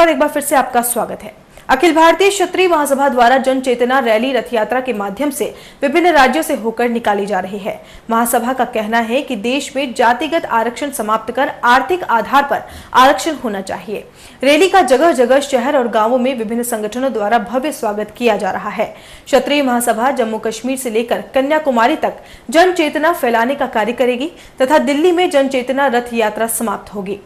बाद एक बार फिर से आपका स्वागत है। अखिल भारतीय क्षत्रिय महासभा द्वारा जन चेतना रैली रथ यात्रा के माध्यम से विभिन्न राज्यों से होकर निकाली जा रही है। महासभा का कहना है कि देश में जातिगत आरक्षण समाप्त कर आर्थिक आधार पर आरक्षण होना चाहिए। रैली का जगह जगह शहर और गांवों में विभिन्न संगठनों द्वारा भव्य स्वागत किया जा रहा है। क्षत्रिय महासभा जम्मू कश्मीर से लेकर कन्याकुमारी तक जन चेतना फैलाने का कार्य करेगी तथा दिल्ली में जन चेतना रथ यात्रा समाप्त होगी।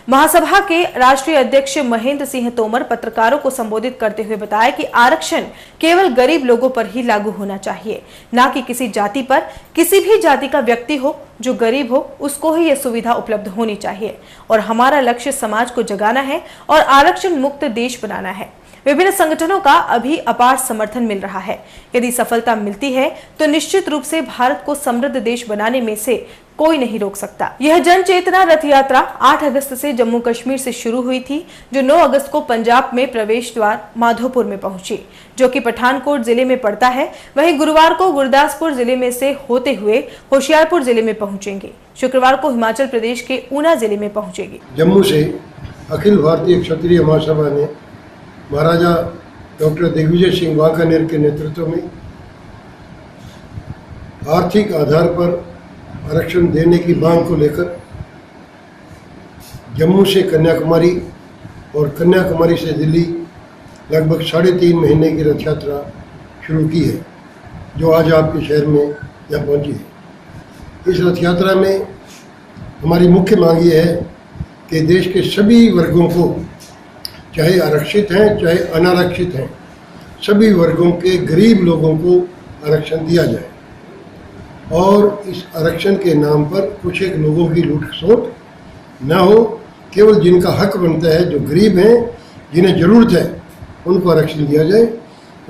महासभा के राष्ट्रीय अध्यक्ष महेंद्र सिंह तोमर पत्रकारों को संबोधित करते हुए बताया कि आरक्षण केवल गरीब लोगों पर ही लागू होना चाहिए, न कि किसी जाति पर। किसी भी जाति का व्यक्ति हो जो गरीब हो उसको ही यह सुविधा उपलब्ध होनी चाहिए और हमारा लक्ष्य समाज को जगाना है और आरक्षण मुक्त देश बनाना है। विभिन्न संगठनों का अभी अपार समर्थन मिल रहा है। यदि सफलता मिलती है तो निश्चित रूप से भारत को समृद्ध देश बनाने में से कोई नहीं रोक सकता। यह जन चेतना रथ यात्रा 8 अगस्त से जम्मू कश्मीर से शुरू हुई थी, जो 9 अगस्त को पंजाब में प्रवेश द्वार माधोपुर में पहुंची, जो कि पठानकोट जिले में पड़ता है। वहीं गुरुवार को गुरदासपुर जिले में से होते हुए होशियारपुर जिले में पहुंचेंगे। शुक्रवार को हिमाचल प्रदेश के ऊना जिले में पहुंचेगी। जम्मू से अखिल भारतीय क्षत्रिय महासभा ने महाराजा डॉक्टर दिग्विजय सिंह वांकानेर के नेतृत्व में आर्थिक आधार पर आरक्षण देने की मांग को लेकर जम्मू से कन्याकुमारी और कन्याकुमारी से दिल्ली लगभग 3.5 महीने की रथ यात्रा शुरू की है, जो आज आपके शहर में यहाँ पहुँची है। इस रथ यात्रा में हमारी मुख्य मांग ये है कि देश के सभी वर्गों को, चाहे आरक्षित हैं चाहे अनारक्षित हैं, सभी वर्गों के गरीब लोगों को आरक्षण दिया जाए और इस आरक्षण के नाम पर कुछ एक लोगों की लूट-खसोट न हो। केवल जिनका हक बनता है, जो गरीब हैं, जिन्हें ज़रूरत है, उनको आरक्षण दिया जाए।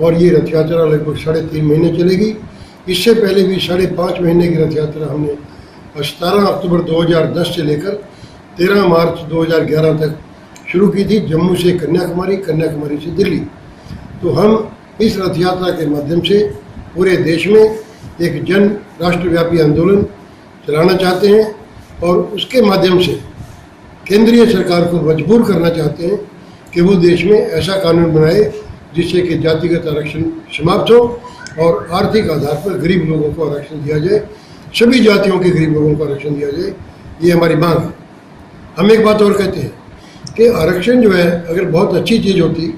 और ये रथ यात्रा लगभग 3.5 महीने चलेगी। इससे पहले भी 5.5 महीने की रथ यात्रा हमने 17 अक्टूबर 2010 से लेकर 13 मार्च 2011 तक शुरू की थी, जम्मू से कन्याकुमारी, कन्याकुमारी से दिल्ली। तो हम इस रथ यात्रा के माध्यम से पूरे देश में एक जन राष्ट्रव्यापी आंदोलन चलाना चाहते हैं और उसके माध्यम से केंद्रीय सरकार को मजबूर करना चाहते हैं कि वो देश में ऐसा कानून बनाए जिससे कि जातिगत आरक्षण समाप्त हो और आर्थिक आधार पर गरीब लोगों को आरक्षण दिया जाए, सभी जातियों के गरीब लोगों को आरक्षण दिया जाए। ये हमारी मांग है। हम एक बात और कहते हैं कि आरक्षण जो है, अगर बहुत अच्छी चीज़ होती,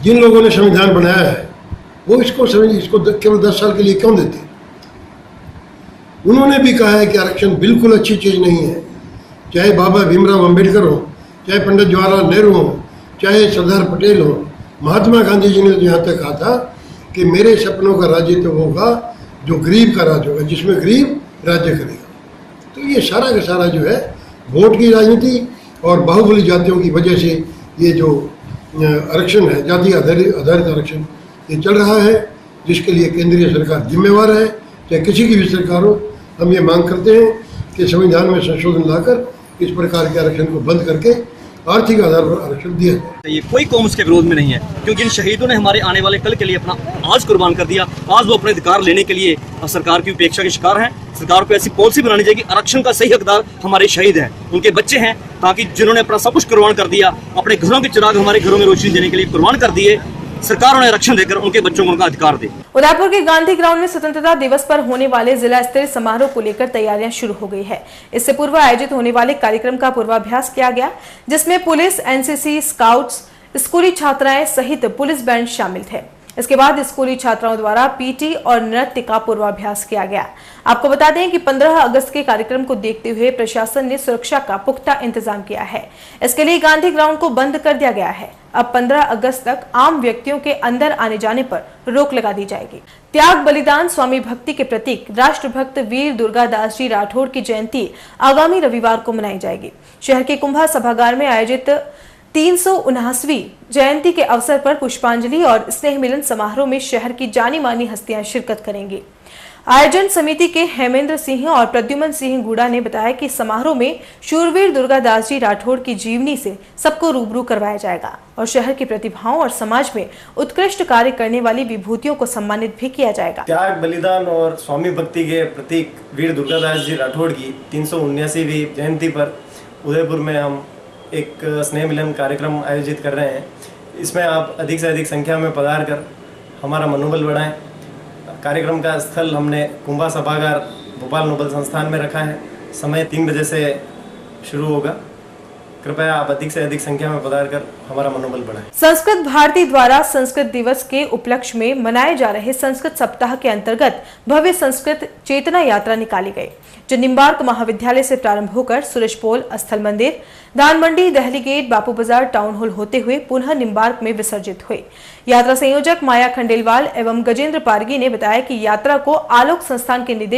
जिन लोगों ने संविधान बनाया है वो इसको केवल 10 साल के लिए क्यों देते? उन्होंने भी कहा है कि आरक्षण बिल्कुल अच्छी चीज़ नहीं है। चाहे बाबा भीमराव अंबेडकर हो, चाहे पंडित जवाहरलाल नेहरू हो, चाहे सरदार पटेल हो, महात्मा गांधी जी ने यहाँ तक कहा था कि मेरे सपनों का राज्य तो होगा जो गरीब का राज होगा, जिसमें गरीब राज्य करेगा। तो ये सारा का सारा जो है वोट की राजनीति और बाहुबली जातियों की वजह से ये जो आरक्षण है, जाति आधारित आरक्षण, ये चल रहा है, जिसके लिए केंद्रीय सरकार जिम्मेवार है, चाहे किसी की भी सरकार हो। हम ये मांग करते हैं कि संविधान में संशोधन लाकर इस प्रकार के आरक्षण को बंद करके आर्थिक आधार पर आरक्षण दिया जाए। ये कोई कौम उसके विरोध में नहीं है, क्योंकि इन शहीदों ने हमारे आने वाले कल के लिए अपना आज कुर्बान कर दिया। आज वो अपने अधिकार लेने के लिए सरकार की उपेक्षा के शिकार हैं। सरकार को ऐसी पॉलिसी बनानी चाहिए कि आरक्षण का सही हकदार हमारे शहीद हैं, उनके बच्चे हैं, ताकि जिन्होंने अपना सब कुछ कुर्बान कर दिया, अपने घरों के चिराग हमारे घरों में रोशनी देने के लिए कुर्बान कर दिए, सरकार उन्हें आरक्षण देकर उनके बच्चों को उनका अधिकार दे। उदयपुर के गांधी ग्राउंड में स्वतंत्रता दिवस पर होने वाले जिला स्तरीय समारोह को लेकर तैयारियां शुरू हो गई है। इससे पूर्व आयोजित होने वाले कार्यक्रम का पूर्वाभ्यास किया गया, जिसमें पुलिस, एनसीसी, स्काउट्स, स्कूली छात्राएं सहित पुलिस बैंड शामिल थे। इसके बाद स्कूली छात्राओं द्वारा पीटी और नृत्य का पूर्वाभ्यास किया गया। आपको बता दें कि 15 अगस्त के कार्यक्रम को देखते हुए प्रशासन ने सुरक्षा का पुख्ता इंतजाम किया है। इसके लिए गांधी ग्राउंड को बंद कर दिया गया है। अब 15 अगस्त तक आम व्यक्तियों के अंदर आने जाने पर रोक लगा दी जाएगी। त्याग, बलिदान, स्वामी भक्ति के प्रतीक राष्ट्रभक्त वीर दुर्गादास जी राठौड़ की जयंती आगामी रविवार को मनाई जाएगी। शहर के कुंभा सभागार में आयोजित 379वीं जयंती के अवसर पर पुष्पांजलि और स्नेह मिलन समारोह में शहर की जानी मानी हस्तियां शिरकत करेंगी। आयोजन समिति के हेमेंद्र सिंह और प्रद्युमन सिंह गुड़ा ने बताया कि समारोह में शूरवीर दुर्गादास जी राठौड़ की जीवनी से सबको रूबरू करवाया जाएगा और शहर की प्रतिभाओं और समाज में उत्कृष्ट कार्य करने वाली विभूतियों को सम्मानित भी किया जाएगा। त्याग, बलिदान और स्वामी भक्ति के प्रतीक वीर दुर्गादास जी राठौड़ की 379वीं जयंती पर उदयपुर में हम एक स्नेह मिलन कार्यक्रम आयोजित कर रहे हैं। इसमें आप अधिक से अधिक संख्या में पधार कर हमारा मनोबल बढ़ाएं। कार्यक्रम का स्थल हमने कुंभा सभागार भोपाल नोबल संस्थान में रखा है। समय 3 बजे से शुरू होगा। कृपया आप अधिक से अधिक संख्या में पधार कर हमारा मनोबल बढ़ाएं। संस्कृत भारती द्वारा संस्कृत दिवस के उपलक्ष्य में मनाए जा रहे संस्कृत सप्ताह के अंतर्गत भव्य संस्कृत चेतना यात्रा निकाली गई, जो निम्बार्क महाविद्यालय से प्रारंभ होकर सुरेश पोल, स्थल मंदिर, दान मंडी, दहली गेट, बापू बाजार, टाउन हॉल होते हुए पुनः निम्बार्क में विसर्जित हुई। यात्रा संयोजक माया खंडेलवाल एवं गजेंद्र पारगी ने बताया कि यात्रा को आलोक संस्थान के निदेशक